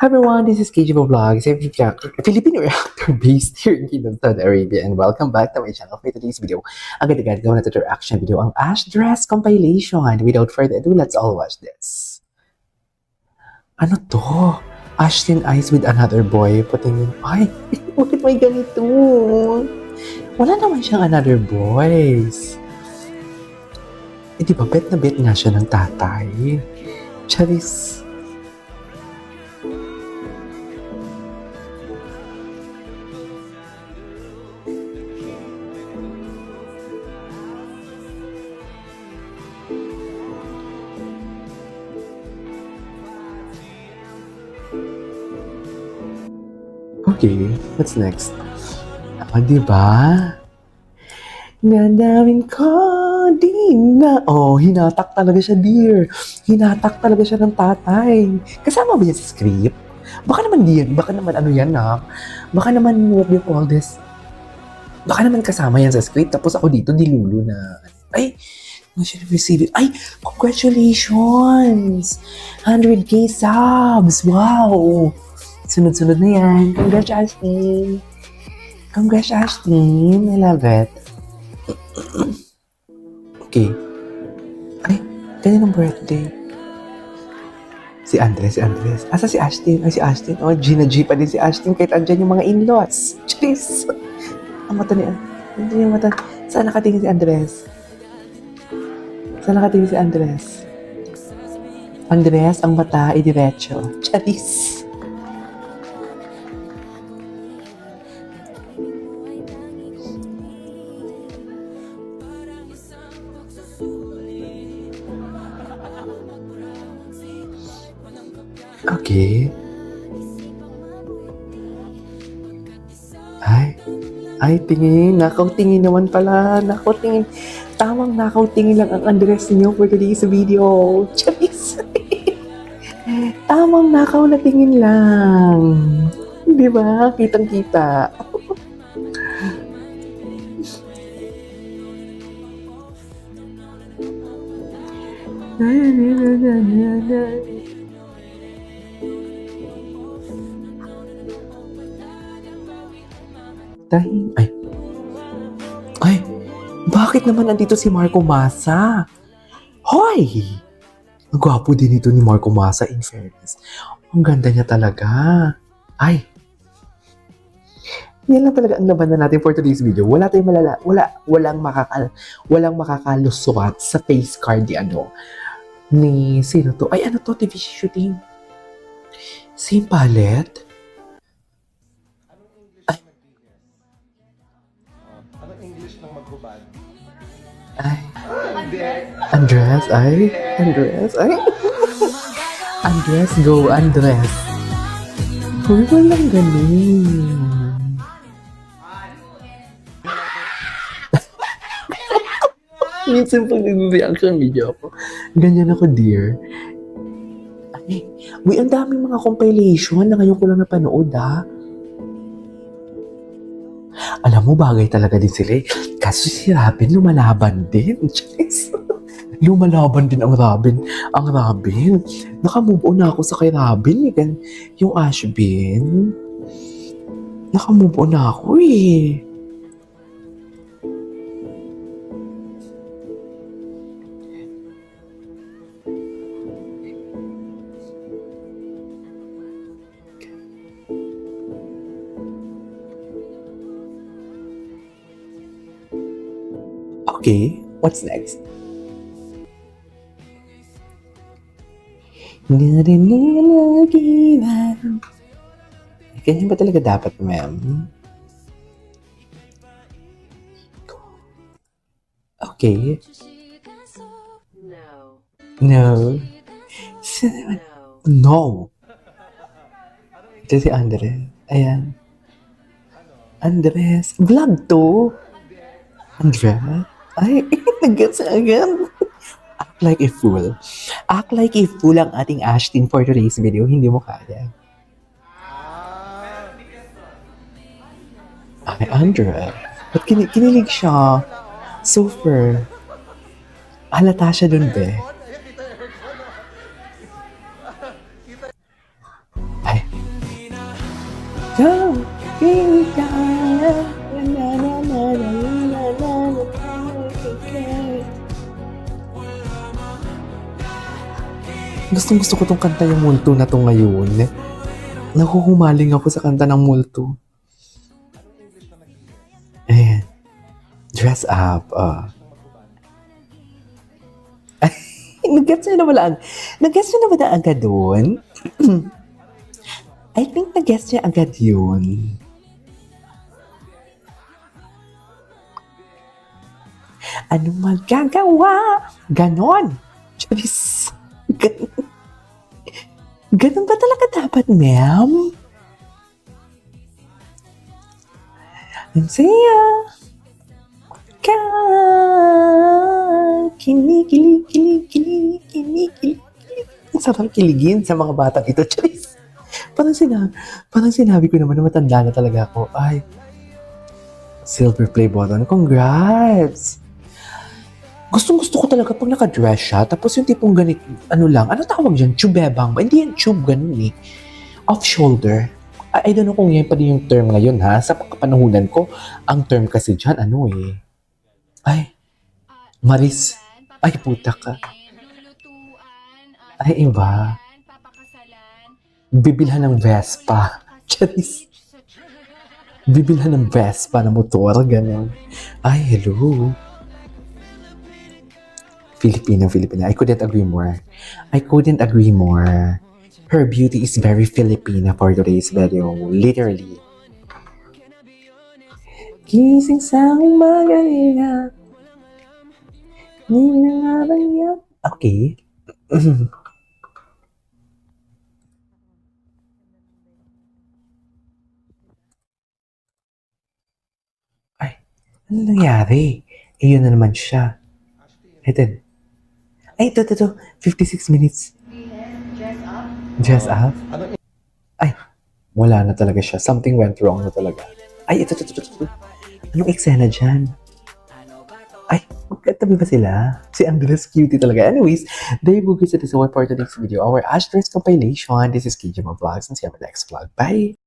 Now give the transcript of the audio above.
Hi everyone, this is KGV Vlogs, a Filipino reactor based here in Kingdom, Saudi Arabia, and welcome back to my channel for today's video. Agad-agad gawin natin ito reaction video, ang Ash Dress compilation. Without further ado, let's all watch this. Ano to? Ashton Eyes with another boy, patingin. Ay, bakit may ganito? Wala naman siyang another boys. Di ba bet na bet nga siya ng tatay? Charis. Okay, what's next? Diba? Nadawin ko, di na. Oh, hinatak talaga siya, dear. Hinatak talaga siya ng tatay. Kasama ba yan sa script? Baka naman dear, baka naman ano yan na. Baka naman, what do you call this? Baka naman kasama yan sa script. Tapos ako dito, dilulo na. Ay, I should receive it. Ay, congratulations! 100k subs! Wow! Sunod-sunod na yan. Congrats, Ashton. Congrats, Ashton. I love it. Okay. Ay, kaninong birthday? Si Andres. Asa si Ashton? Ay, si Ashton. Oh, Gina G pa din si Ashton kahit andyan yung mga in-laws. Charis! Ang mata niya. Andyan yung mata. Saan nakatingin si Andres? Saan nakatingin si Andres? Andres, ang mata ay diretso. Charis! Okay. Ay, tingin. Nakaw tingin naman pala. Nakaw tingin. Tamang nakaw tingin lang ang Andres niyo for today's video. Charis! Tamang nakaw na tingin lang. Di ba? Kitang-kita. Ay, bakit naman nandito si Marco Massa? Hoy! Ang gwapo din ito ni Marco Massa, in fairness. Ang ganda niya talaga. Ay, yan lang talaga ang labanan natin for today's video. Wala tayong walang makakaluswat sa face card ni sino to? Ay, ano to? TV shooting. Same palette? Anong English ng maghubad? Ay. Andres, ay. Andres, go, Andres. Uy, walang ganun. Minsan pag nag-reaction video ako, ganyan ako, dear. Ay, uy, ang daming mga compilation na ngayon ko lang napanood, ha? Alam mo, bagay talaga din sila eh. Kaso si Robin, lumalaban din. Jeez. Lumalaban din ang Robin. Ang Robin. Nakamove on na ako sa kay Robin. Yung Ashbin. Nakamove on na ako eh. Okay, what's next? Ganyan ba talaga dapat, ma'am? Okay. No. No. Ito si Andres. Ayan. Andres. Vlog to. Andres. Ay, nag-gets agad. Act like a fool. Act like a fool ang ating Ashton for today's video. Hindi mo kaya. Ay, Andres. Ba't kinilig siya? Super. Halata siya dun, be. Ay, Gustong gusto ko tong kanta yung multo na to ngayon. Nakuhumaling ako sa kanta ng multo. Anong English na nag-yes? Ayan. Dress up. Nag-gets nyo na wala nag-gets nyo na ba na agad doon? I think nag-gets niya agad yun. Ano magagawa? Ganon. Charis. Ganon ba talaga dapat, ma'am? Ang saya. Kinig. Ang sarap kiligin sa mga batang ito, Charis. Parang sinabi ko naman na matanda na talaga ako. Ay, silver play button. Congrats! Gustong-gusto ko talaga pag naka-dress siya, tapos yung tipong ganit, ano tawag dyan? Chubebang ba? Hindi yan tube, ganun eh. Off-shoulder. I don't know kung yan pa din yung term ngayon ha. Sa kapanahunan ko, ang term kasi dyan, ano eh. Ay, Maris. Ay, puta ka. Ay, iba. Bibilhan ng Vespa. Charis. Bibilhan ng Vespa na motor, gano'n. Ay, hello. Filipino. I couldn't agree more. Her beauty is very Filipina for today's video. Literally. Gising sa umaga nila. Ninangarang. Okay. Ay, ano nangyari? Eh, yun na naman siya. Ito. Ay, ito. 56 minutes. Dress up? Anong Ay, wala na talaga siya. Something went wrong na talaga. Ay, ito. Anong eksena dyan? Ay, magkatabi ba sila? Si Andres cutie talaga. Anyways, there you go guys. It is all for today's video. Our Ash Dress compilation. This is KJ Vlogs and see you on the next vlog. Bye!